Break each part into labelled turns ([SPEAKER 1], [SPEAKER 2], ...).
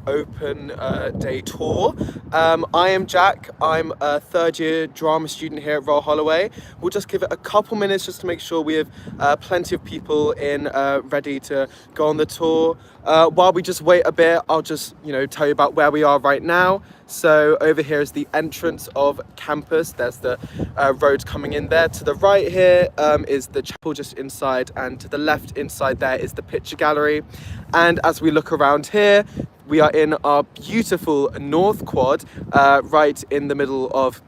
[SPEAKER 1] open day tour. I am Jack. I'm a third year drama student here at Royal Holloway. We'll just give it a couple minutes just to make sure we have plenty of people in ready to go on the tour. While we just wait a bit, I'll just tell you about where we are right now. So over here is the entrance of campus. There's the road coming in there. To the right here is the chapel just inside, and to the left inside there is the picture gallery. And as we look around here, we are in our beautiful North Quad, right in the middle of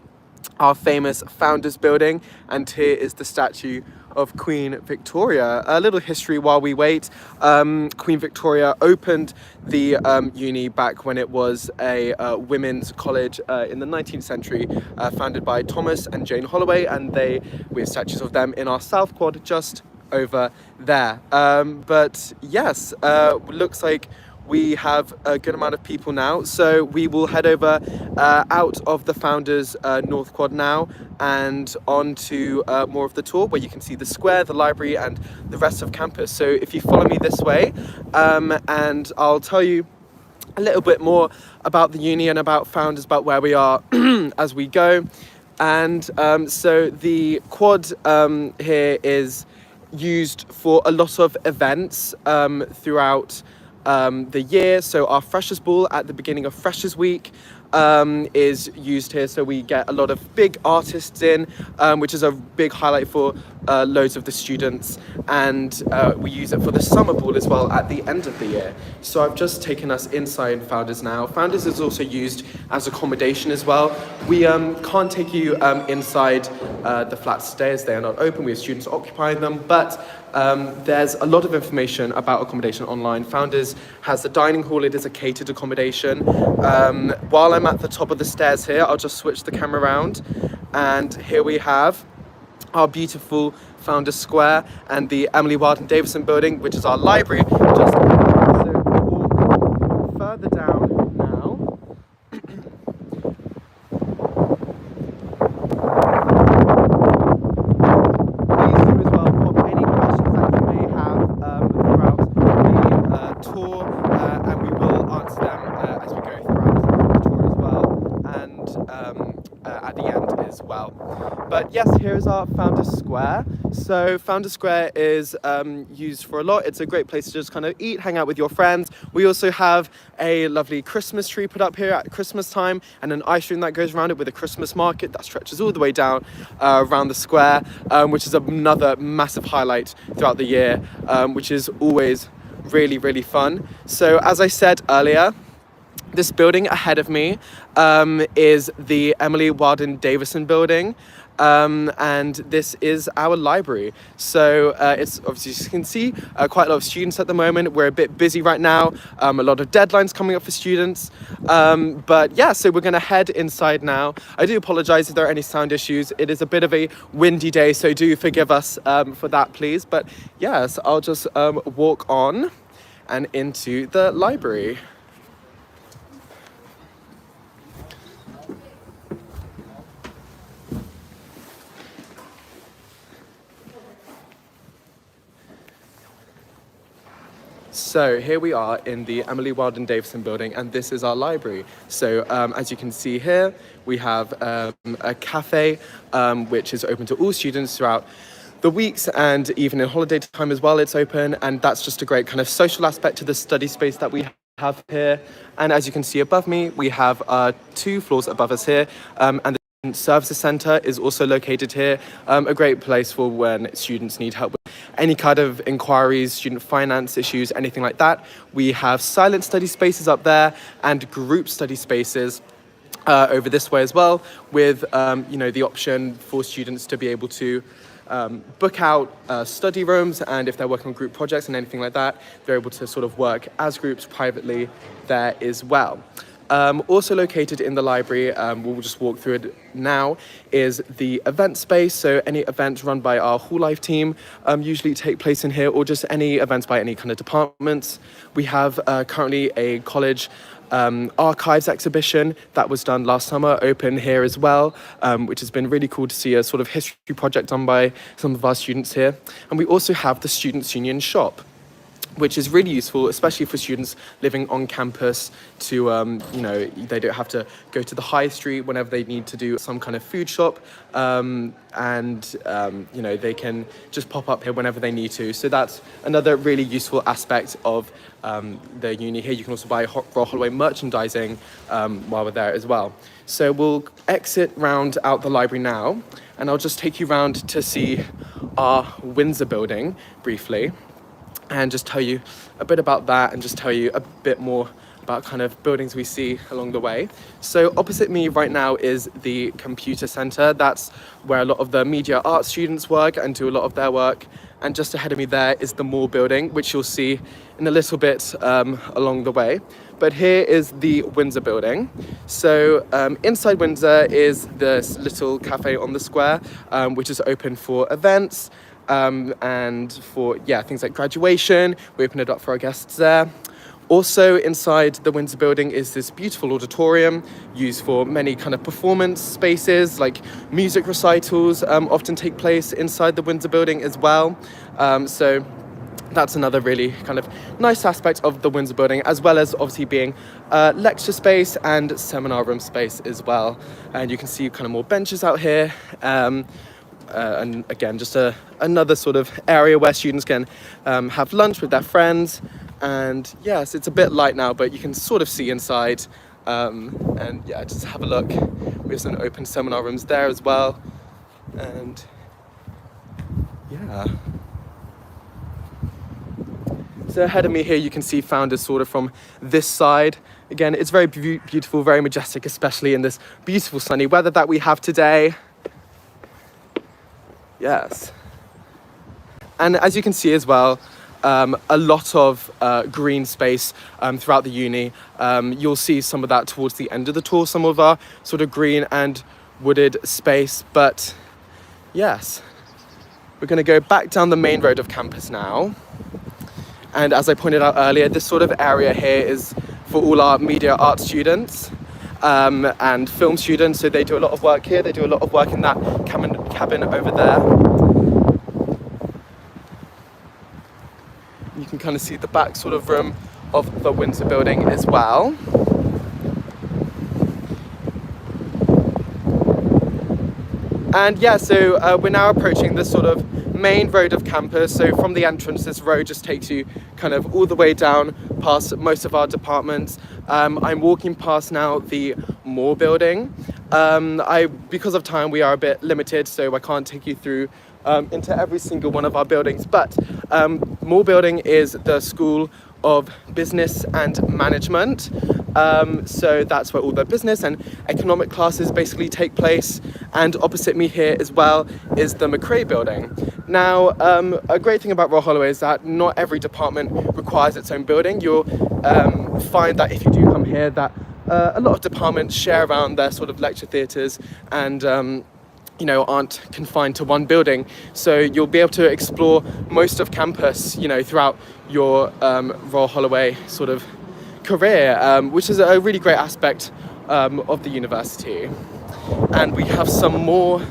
[SPEAKER 1] our famous Founders Building. And here is the statue of Queen Victoria. A little history while we wait. Queen Victoria opened the uni back when it was a women's college in the 19th century, founded by Thomas and Jane Holloway, and we have statues of them in our South Quad just over there. But yes, looks like we have a good amount of people now, so we will head over out of the Founders North Quad now and on to more of the tour, where you can see the square, the library, and the rest of campus. So if you follow me this way, and I'll tell you a little bit more about the uni and about Founders, about where we are as we go. And so the quad here is used for a lot of events throughout the year. So our Freshers Ball at the beginning of Freshers Week is used here, so we get a lot of big artists in, which is a big highlight for loads of the students, and we use it for the Summer Ball as well at the end of the year. So I've just taken us inside Founders now. Founders is also used as accommodation as well. We can't take you inside the flats today as they are not open. We have students occupying them, but there's a lot of information about accommodation online. Founders has the dining hall. It is a catered accommodation. While I'm at the top of the stairs here, I'll just switch the camera around, and here we have our beautiful Founders Square and the Emily Wilde and Davidson Building, which is our library. Just so walk further down now. Please do as well pop any questions that you may have throughout the tour, and we will answer them as we go throughout the tour as well, and at the end as well. But yes, here's our Founders Square. So Founders Square is used for a lot. It's a great place to just kind of eat, hang out with your friends. We also have a lovely Christmas tree put up here at Christmas time, and an ice cream that goes around it with a Christmas market that stretches all the way down around the square, which is another massive highlight throughout the year, which is always really, really fun. So as I said earlier, this building ahead of me is the Emily Wilde and Davidson Building, and this is our library. So it's obviously, as you can see, quite a lot of students at the moment. We're a bit busy right now, a lot of deadlines coming up for students, but yeah, so we're going to head inside now. I do apologize if there are any sound issues. It is a bit of a windy day, so do forgive us for that, please. But yes, I'll just walk on and into the library. So here we are in the Emily Wilde and Davidson Building, and this is our library. So as you can see here, we have a cafe which is open to all students throughout the weeks, and even in holiday time as well, it's open. And that's just a great kind of social aspect to the study space that we have here. And as you can see above me, we have 2 floors above us here, and the Services Centre is also located here, a great place for when students need help with any kind of inquiries, student finance issues, anything like that. We have silent study spaces up there and group study spaces over this way as well, with the option for students to be able to book out study rooms, and if they're working on group projects and anything like that, they're able to sort of work as groups privately there as well. Also located in the library, we'll just walk through it now, is the event space. So any events run by our Hall Life team usually take place in here, or just any events by any kind of departments. We have currently a college archives exhibition that was done last summer, open here as well, which has been really cool to see a sort of history project done by some of our students here. And we also have the Students' Union shop. which is really useful, especially for students living on campus to, they don't have to go to the high street whenever they need to do some kind of food shop. They can just pop up here whenever they need to. So that's another really useful aspect of the uni here. You can also buy Royal Holloway merchandising while we're there as well. So we'll exit round out the library now, and I'll just take you round to see our Windsor Building briefly, and just tell you a bit about that, and just tell you a bit more about kind of buildings we see along the way. So opposite me right now is the computer centre. That's where a lot of the media arts students work and do a lot of their work. And just ahead of me there is the McCrae Building, which you'll see in a little bit along the way. But here is the Windsor Building. So inside Windsor is this little cafe on the square, which is open for events, and for things like graduation. We open it up for our guests there. Also inside the Windsor Building is this beautiful auditorium used for many kind of performance spaces, like music recitals often take place inside the Windsor Building as well. So that's another really kind of nice aspect of the Windsor Building, as well as obviously being lecture space and seminar room space as well. And you can see kind of more benches out here. And again, just another sort of area where students can have lunch with their friends. And yes, it's a bit light now, but you can sort of see inside. Just have a look. We have some open seminar rooms there as well. And yeah. So ahead of me here, you can see Founders sort of from this side. Again, it's very beautiful, very majestic, especially in this beautiful sunny weather that we have today. Yes. And as you can see as well, a lot of green space throughout the uni. You'll see some of that towards the end of the tour, some of our sort of green and wooded space. But yes, we're going to go back down the main road of campus now. And as I pointed out earlier, this sort of area here is for all our media art students and film students. So they do a lot of work here. They do a lot of work in that cabin over there. You can kind of see the back sort of room of the Windsor Building as well. And yeah, so we're now approaching the sort of main road of campus. So from the entrance, this road just takes you kind of all the way down past most of our departments. I'm walking past now the McCrae Building. Because of time, we are a bit limited, so I can't take you through into every single one of our buildings. But McCrae Building is the School of Business and Management. So that's where all the business and economic classes basically take place. And opposite me here as well is the McCrae Building. Now, a great thing about Royal Holloway is that not every department requires its own building. You'll find that if you do come here, that a lot of departments share around their sort of lecture theatres and aren't confined to one building. So you'll be able to explore most of campus, throughout your Royal Holloway sort of career, which is a really great aspect of the university. And we have some more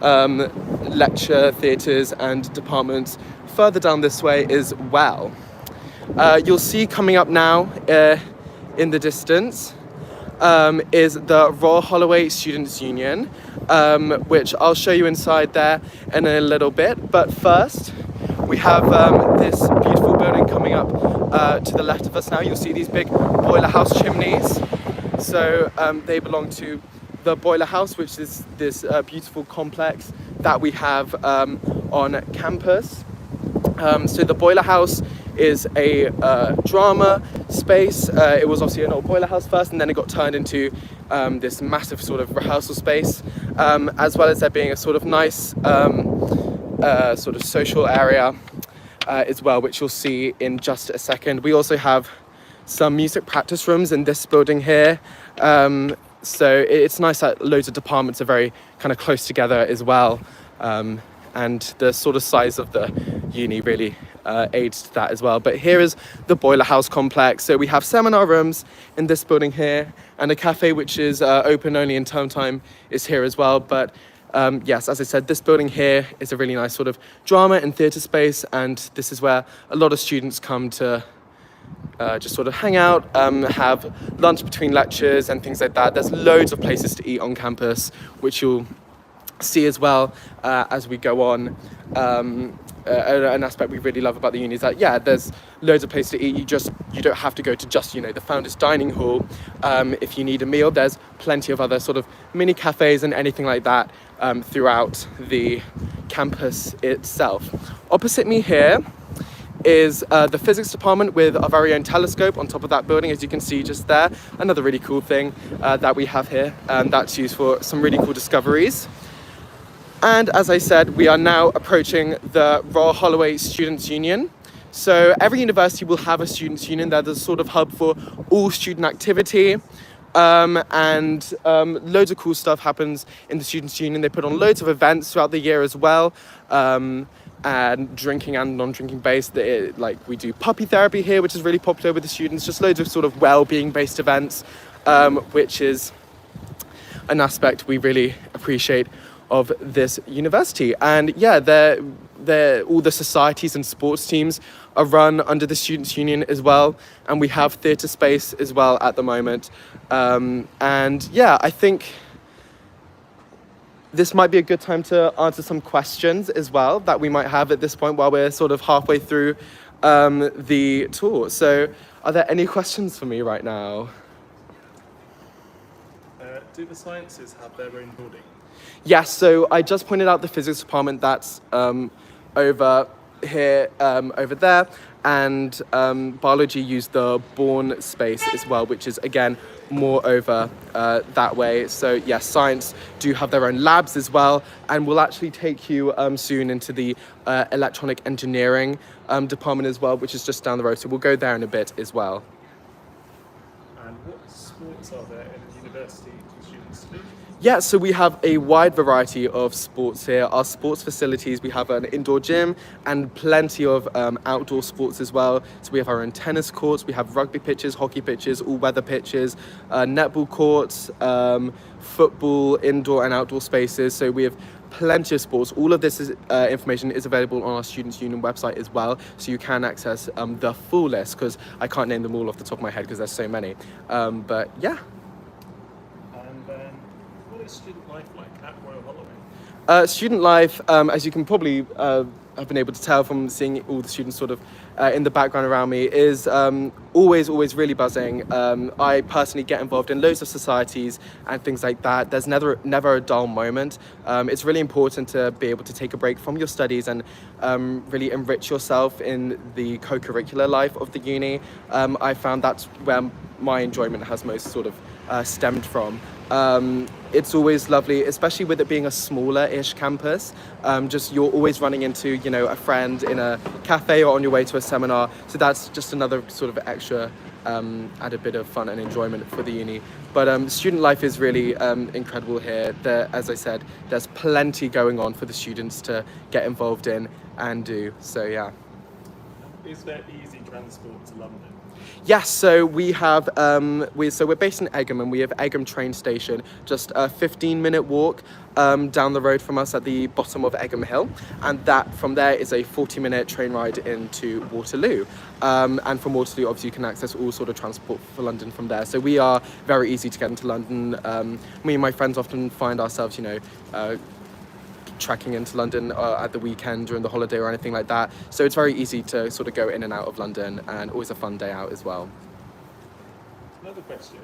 [SPEAKER 1] lecture theatres and departments further down this way as well. You'll see coming up now in the distance is the Royal Holloway Students' Union, which I'll show you inside there in a little bit. But first, we have this beautiful building coming up to the left of us now. You'll see these big boiler house chimneys. So they belong to the boiler house, which is this beautiful complex that we have on campus. So the boiler house is a drama space. It was obviously an old boiler house first, and then it got turned into this massive sort of rehearsal space, as well as there being a sort of nice sort of social area as well, which you'll see in just a second. We also have some music practice rooms in this building here. So it's nice that loads of departments are very kind of close together as well. And the sort of size of the uni really aids to that as well. But here is the boiler house complex. So we have seminar rooms in this building here, and a cafe which is open only in term time is here as well. But yes, as I said, this building here is a really nice sort of drama and theatre space, and this is where a lot of students come to just sort of hang out, have lunch between lectures and things like that. There's loads of places to eat on campus, which you'll see as well as we go on. An aspect we really love about the uni is that, yeah, there's loads of places to eat. You don't have to go to just, the Founders Dining Hall. If you need a meal, there's plenty of other sort of mini cafes and anything like that throughout the campus itself. Opposite me here is the physics department with our very own telescope on top of that building, as you can see just there. Another really cool thing that we have here, that's used for some really cool discoveries. And as I said, we are now approaching the Royal Holloway Students' Union. So every university will have a students' union. They're the sort of hub for all student activity. And loads of cool stuff happens in the students' union. They put on loads of events throughout the year as well. And drinking and non-drinking based. Like we do puppy therapy here, which is really popular with the students. Just loads of sort of well-being based events, which is an aspect we really appreciate of this university. And yeah, all the societies and sports teams are run under the students' union as well, and we have theatre space as well at the moment. And yeah, I think this might be a good time to answer some questions as well that we might have at this point while we're sort of halfway through the tour. So are there any questions for me right now?
[SPEAKER 2] Do the sciences have their own building?
[SPEAKER 1] Yes, so I just pointed out the physics department that's over here, over there, and biology used the Bourne space as well, which is again more over that way. So yes, science do have their own labs as well, and we'll actually take you soon into the electronic engineering department as well, which is just down the road. So we'll go there in a bit as well.
[SPEAKER 2] And what sports are there in the university for students to do?
[SPEAKER 1] Yeah, so we have a wide variety of sports here. Our sports facilities, we have an indoor gym and plenty of outdoor sports as well. So we have our own tennis courts, we have rugby pitches, hockey pitches, all-weather pitches, netball courts, football, indoor and outdoor spaces. So we have plenty of sports. All of this information is available on our Students' Union website as well, so you can access the full list, because I can't name them all off the top of my head because there's so many. But yeah.
[SPEAKER 2] What is student life like at Royal Holloway?
[SPEAKER 1] Student life, as you can probably have been able to tell from seeing all the students sort of in the background around me, is always really buzzing. I personally get involved in loads of societies and things like that. There's never a dull moment. It's really important to be able to take a break from your studies and really enrich yourself in the co-curricular life of the uni. I found that's where my enjoyment has most sort of stemmed from. It's always lovely, especially with it being a smaller-ish campus. Just you're always running into, a friend in a cafe or on your way to a seminar. So that's just another sort of extra added bit of fun and enjoyment for the uni. But student life is really incredible here. As I said, there's plenty going on for the students to get involved in and do. So yeah.
[SPEAKER 2] Is there easy transport to London?
[SPEAKER 1] Yes, so we have, we're based in Egham, and we have Egham train station, just a 15-minute walk down the road from us at the bottom of Egham Hill, and that from there is a 40-minute train ride into Waterloo. And from Waterloo, obviously, you can access all sort of transport for London from there. So we are very easy to get into London. Me and my friends often find ourselves, trekking into London at the weekend during the holiday or anything like that. So it's very easy to sort of go in and out of London, and always a fun day out as well.
[SPEAKER 2] Another question,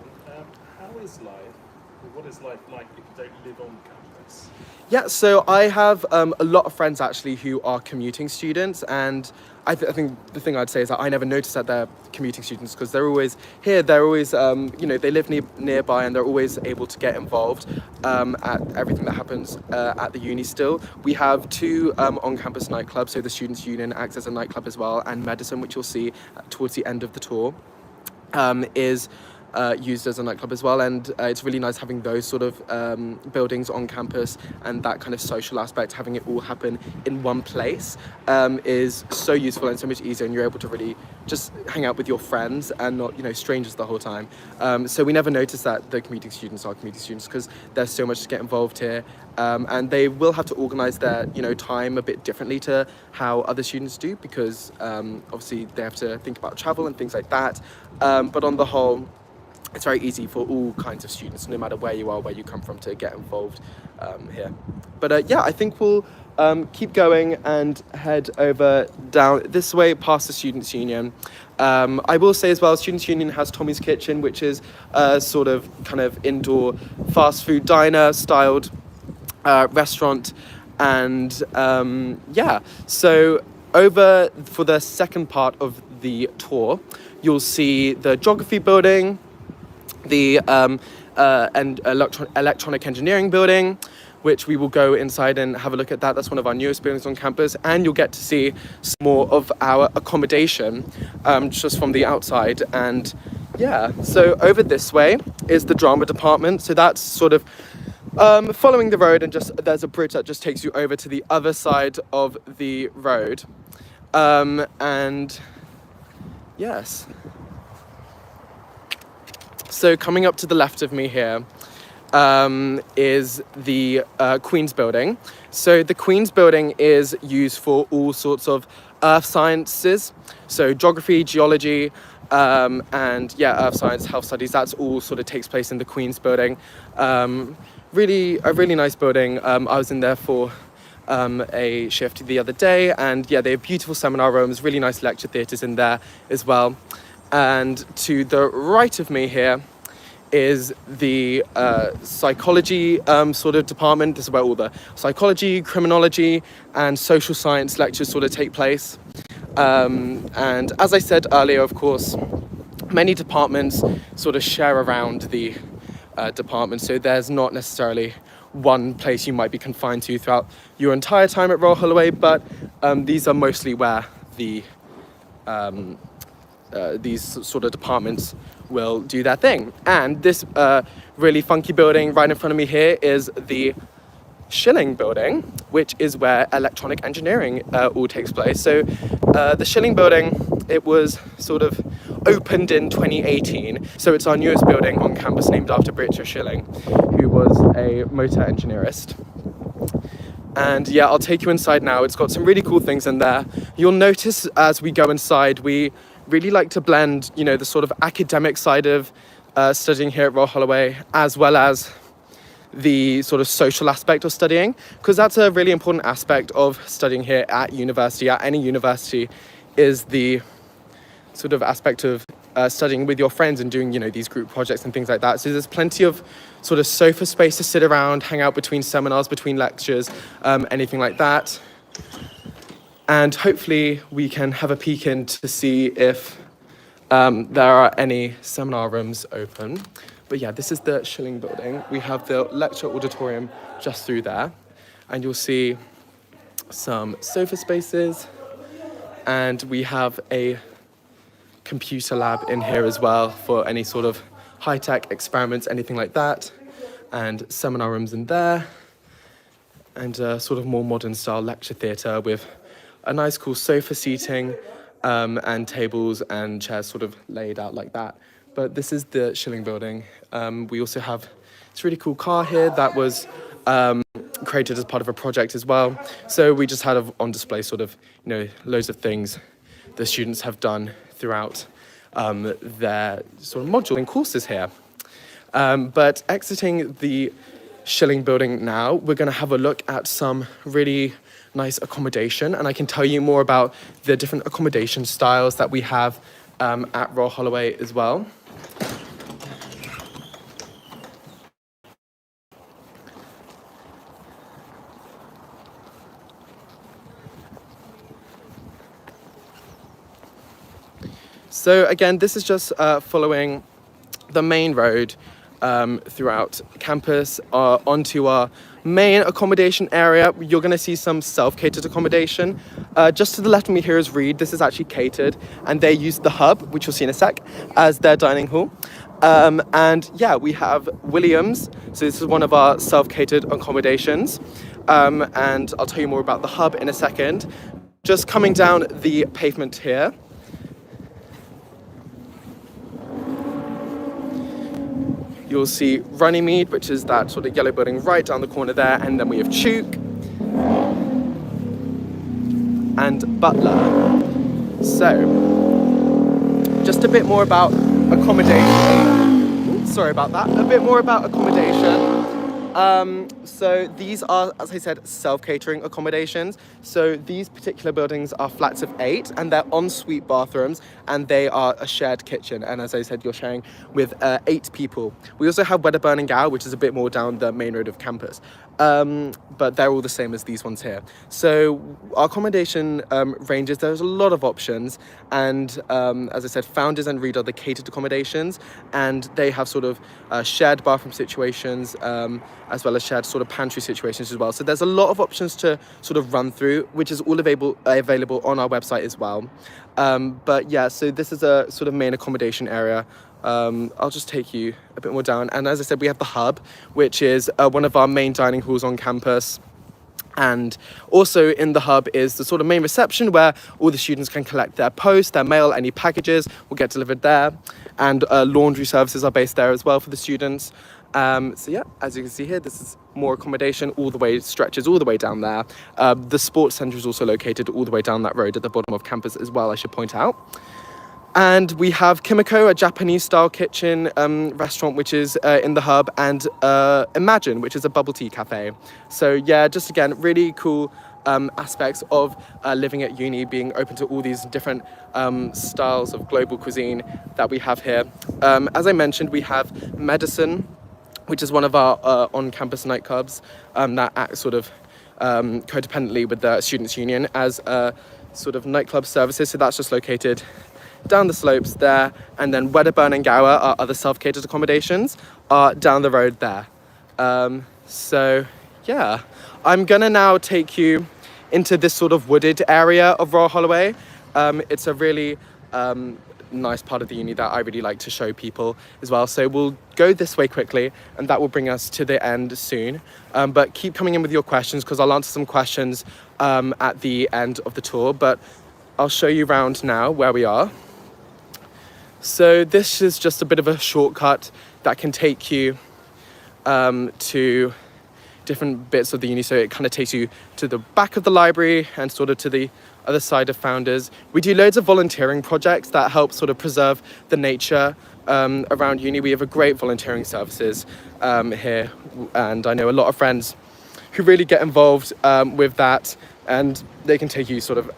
[SPEAKER 2] how is life, or what is life like if you don't live on campus?
[SPEAKER 1] Yeah, so I have a lot of friends actually who are commuting students, and I think the thing I'd say is that I never noticed that they're commuting students, because they're always here, they're always, they live nearby, and they're always able to get involved at everything that happens at the uni still. We have two on-campus nightclubs, so the Students' Union acts as a nightclub as well, and Medicine, which you'll see towards the end of the tour, is used as a nightclub as well, and it's really nice having those sort of buildings on campus, and that kind of social aspect, having it all happen in one place is so useful and so much easier, and you're able to really just hang out with your friends and not, strangers the whole time. So we never notice that the commuting students are commuting students because there's so much to get involved here, and they will have to organise their time a bit differently to how other students do, because obviously they have to think about travel and things like that, but on the whole it's very easy for all kinds of students, no matter where you are, where you come from, to get involved here. But yeah, I think we'll keep going and head over down this way past the Students' Union. I will say as well, Students' Union has Tommy's Kitchen, which is a sort of kind of indoor fast food diner styled restaurant. And yeah, so over for the second part of the tour, you'll see the Geography Building, the Electronic Engineering Building, which we will go inside and have a look at that. That's one of our newest buildings on campus, and you'll get to see some more of our accommodation just from the outside. And yeah, so over this way is the drama department. So that's sort of following the road, and just there's a bridge that just takes you over to the other side of the road. And yes. So coming up to the left of me here is the Queen's Building. So the Queen's Building is used for all sorts of earth sciences, so geography, geology, and yeah, earth science, health studies. That's all sort of takes place in the Queen's Building. Really nice building. I was in there for a shift the other day, and yeah, they have beautiful seminar rooms, really nice lecture theatres in there as well. And to the right of me here is the psychology sort of department. This is where all the psychology, criminology, and social science lectures sort of take place. And as I said earlier, of course, many departments sort of share around the department, so there's not necessarily one place you might be confined to throughout your entire time at Royal Holloway, but these are mostly where the these sort of departments will do their thing. And this really funky building right in front of me here is the Schilling Building, which is where electronic engineering all takes place. So the Schilling Building, it was sort of opened in 2018. So it's our newest building on campus, named after British Schilling, who was a motor engineerist. And yeah, I'll take you inside now. It's got some really cool things in there. You'll notice as we go inside, we really like to blend, the sort of academic side of studying here at Royal Holloway, as well as the sort of social aspect of studying, because that's a really important aspect of studying here at university, at any university, is the sort of aspect of studying with your friends and doing, these group projects and things like that. So there's plenty of sort of sofa space to sit around, hang out between seminars, between lectures, anything like that. And hopefully we can have a peek in to see if there are any seminar rooms open. But yeah, this is the Schilling Building. We have the lecture auditorium just through there. And you'll see some sofa spaces. And we have a computer lab in here as well for any sort of high-tech experiments, anything like that. And seminar rooms in there. And a sort of more modern style lecture theatre with a nice cool sofa seating and tables and chairs sort of laid out like that. But this is the Schilling Building. We also have this really cool car here that was created as part of a project as well. So we just had on display sort of, loads of things the students have done throughout their sort of module and courses here. But exiting the Schilling Building now, we're going to have a look at some really nice accommodation, and I can tell you more about the different accommodation styles that we have at Royal Holloway as well. So again, this is just following the main road throughout campus onto our main accommodation area. You're going to see some self-catered accommodation. Just to the left of me here is Reed. This is actually catered, and they use the hub, which you'll see in a sec, as their dining hall. And yeah, we have Williams. So this is one of our self-catered accommodations. And I'll tell you more about the hub in a second. Just coming down the pavement here. You'll see Runnymede, which is that sort of yellow building right down the corner there. And then we have Chuk and Butler. So, just a bit more about accommodation. Sorry about that. A bit more about accommodation. So these are, as I said, self-catering accommodations. So these particular buildings are flats of 8 and they're ensuite bathrooms and they are a shared kitchen. And as I said, you're sharing with 8 people. We also have Wedderburn and Gower, which is a bit more down the main road of campus. But they're all the same as these ones here. So our accommodation ranges, there's a lot of options. And as I said, Founders and Reed are the catered accommodations, and they have sort of shared bathroom situations, as well as shared sort of pantry situations as well. So there's a lot of options to sort of run through, which is all available on our website as well. But yeah, so this is a sort of main accommodation area. I'll just take you a bit more down. And as I said, we have the hub, which is one of our main dining halls on campus. And also in the hub is the sort of main reception where all the students can collect their post, their mail, any packages will get delivered there. And laundry services are based there as well for the students. So yeah, as you can see here, this is more accommodation all the way, stretches all the way down there. The sports centre is also located all the way down that road at the bottom of campus as well, I should point out. And we have Kimiko, a Japanese-style kitchen restaurant, which is in the hub, and Imagine, which is a bubble tea cafe. So yeah, just again, really cool aspects of living at uni, being open to all these different styles of global cuisine that we have here. As I mentioned, we have Medicine, which is one of our on-campus nightclubs that acts sort of codependently with the Students' Union as sort of nightclub services. So that's just located down the slopes there, and then Wedderburn and Gower, our other self-catered accommodations, are down the road there. So yeah, I'm gonna now take you into this sort of wooded area of Royal Holloway. It's a really nice part of the uni that I really like to show people as well. So we'll go this way quickly, and that will bring us to the end soon. But keep coming in with your questions, because I'll answer some questions at the end of the tour. But I'll show you around now where we are. So this is just a bit of a shortcut that can take you to different bits of the uni. So it kind of takes you to the back of the library and sort of to the other side of Founders. We do loads of volunteering projects that help sort of preserve the nature around uni. We have a great volunteering services here, and I know a lot of friends who really get involved with that, and they can take you sort of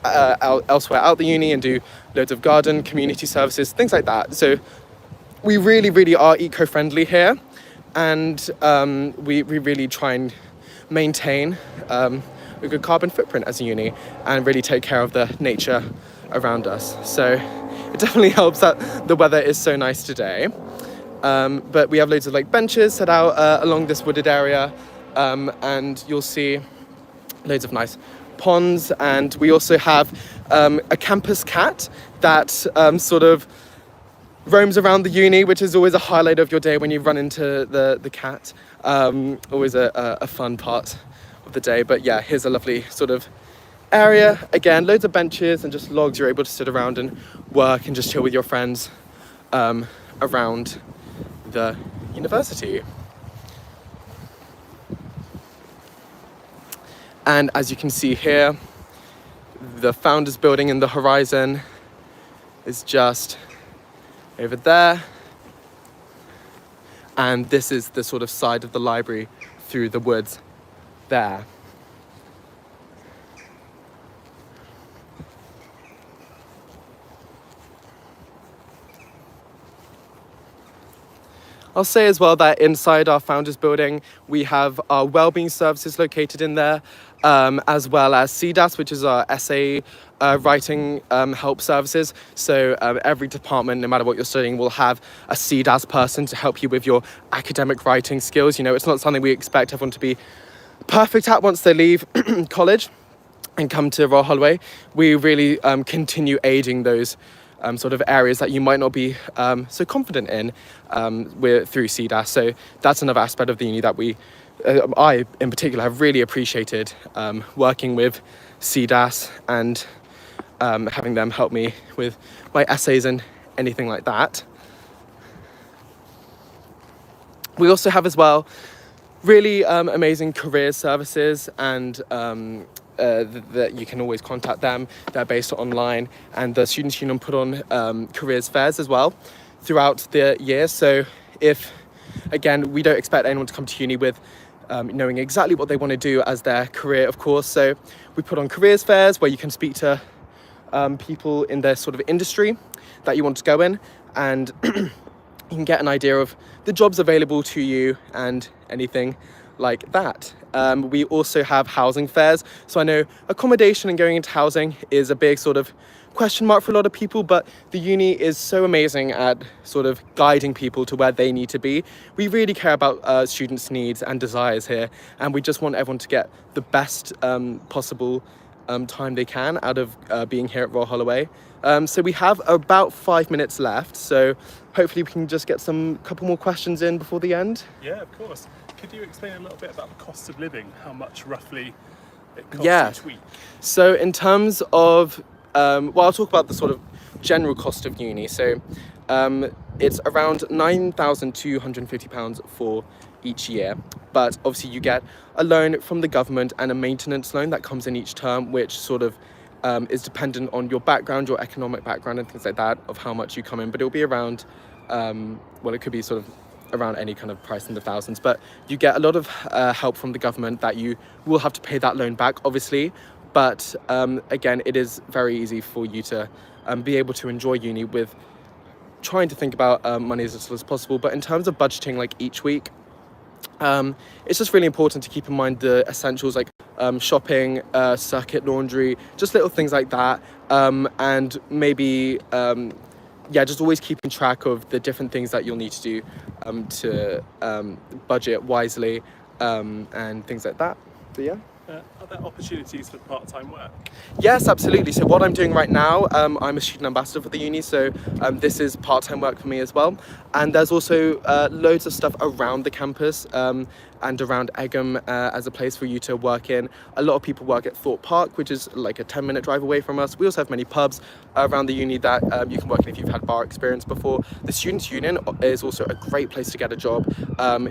[SPEAKER 1] elsewhere out the uni and do loads of garden, community services, things like that. So we really, really are eco-friendly here, and we really try and maintain a good carbon footprint as a uni and really take care of the nature around us. So it definitely helps that the weather is so nice today. But we have loads of like benches set out along this wooded area, and you'll see loads of nice ponds, and we also have a campus cat that sort of roams around the uni, which is always a highlight of your day when you run into the cat. Always a fun part of the day. But yeah, here's a lovely sort of area. Again, loads of benches and just logs. You're able to sit around and work and just chill with your friends around the university. And as you can see here, the Founders Building in the horizon is just over there. And this is the sort of side of the library through the woods there. I'll say as well that inside our Founders Building, we have our wellbeing services located in there, as well as CDAS, which is our essay writing help services. So every department, no matter what you're studying, will have a CDAS person to help you with your academic writing skills. You know, it's not something we expect everyone to be perfect at once they leave college and come to Royal Holloway. We really continue aiding those sort of areas that you might not be so confident in through CDAS. So that's another aspect of the uni that I in particular have really appreciated, working with CDAS and having them help me with my essays and anything like that. We also have as well really amazing career services, and that you can always contact them. They're based online, and the Students' Union put on careers fairs as well throughout the year. So if, again, we don't expect anyone to come to uni with knowing exactly what they want to do as their career, of course. So we put on careers fairs where you can speak to people in their sort of industry that you want to go in, and you can get an idea of the jobs available to you and anything like that. We also have housing fairs. So I know accommodation and going into housing is a big sort of question mark for a lot of people, but the uni is so amazing at sort of guiding people to where they need to be. We really care about students' needs and desires here, and we just want everyone to get the best possible time they can out of being here at Royal Holloway. So we have about 5 minutes left, so hopefully we can just get some couple more questions in before the end.
[SPEAKER 2] Yeah, of course. Could you explain a little bit about the cost of living, how much roughly it costs each week? So
[SPEAKER 1] in terms of, well, I'll talk about the sort of general cost of uni. So it's around £9,250 for each year, but obviously you get a loan from the government and a maintenance loan that comes in each term, which sort of is dependent on your background, your economic background and things like that, of how much you come in. But it'll be around, well, it could be sort of around any kind of price in the thousands, but you get a lot of help from the government that you will have to pay that loan back, obviously. But again, it is very easy for you to be able to enjoy uni with trying to think about money as little as possible. But in terms of budgeting, like each week, it's just really important to keep in mind the essentials like shopping, circuit laundry, just little things like that, and maybe just always keeping track of the different things that you'll need to do to budget wisely, and things like that. But yeah.
[SPEAKER 2] Are there opportunities for part-time work?
[SPEAKER 1] Yes, absolutely. So what I'm doing right now, I'm a student ambassador for the uni, so this is part-time work for me as well. And there's also loads of stuff around the campus and around Egham as a place for you to work in. A lot of people work at Thorpe Park, which is like a 10-minute drive away from us. We also have many pubs around the uni that you can work in if you've had bar experience before. The Students' Union is also a great place to get a job,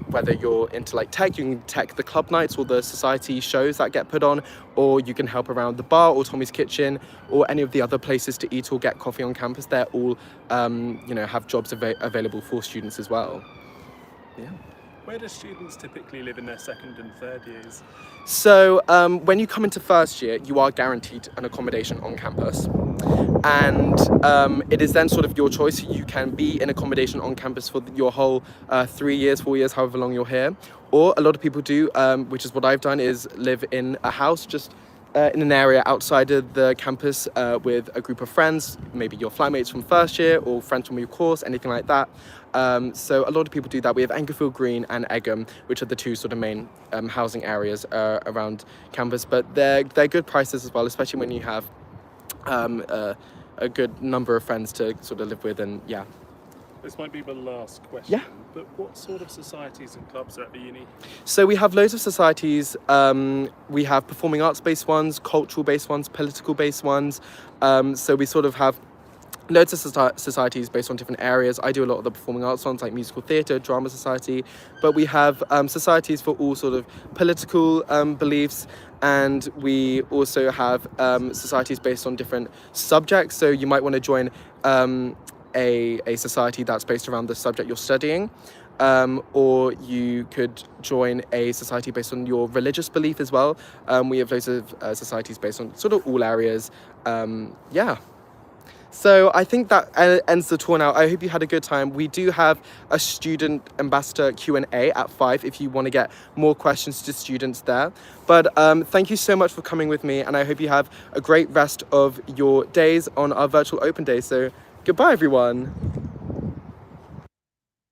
[SPEAKER 1] whether you're into like tech, you can tech the club nights or the society shows that get put on, or you can help around the bar or Tommy's Kitchen or any of the other places to eat or get coffee on campus. They're all, have jobs available for students as well. Yeah.
[SPEAKER 2] Where do students typically live in their second and third years?
[SPEAKER 1] So when you come into first year, you are guaranteed an accommodation on campus. And it is then sort of your choice. You can be in accommodation on campus for your whole 3 years, 4 years, however long you're here. Or a lot of people do, which is what I've done, is live in a house just in an area outside of the campus with a group of friends, maybe your flatmates from first year or friends from your course, anything like that. So a lot of people do that. We have Englefield Green and Egham, which are the two sort of main housing areas around campus, but they're good prices as well, especially when you have a good number of friends to sort of live with. And yeah.
[SPEAKER 2] This might be the last question, but what sort of societies and clubs are at the uni? So
[SPEAKER 1] we have loads of societies. We have performing arts based ones, cultural based ones, political based ones. So we sort of have loads of societies based on different areas. I do a lot of the performing arts ones like musical theatre, drama society, but we have societies for all sort of political beliefs, and we also have societies based on different subjects. So you might want to join a society that's based around the subject you're studying, or you could join a society based on your religious belief as well. We have loads of societies based on sort of all areas. So I think that ends the tour now. I hope you had a good time. We do have a student ambassador Q&A at 5 if you want to get more questions to students there. But thank you so much for coming with me, and I hope you have a great rest of your days on our virtual open day. So goodbye, everyone.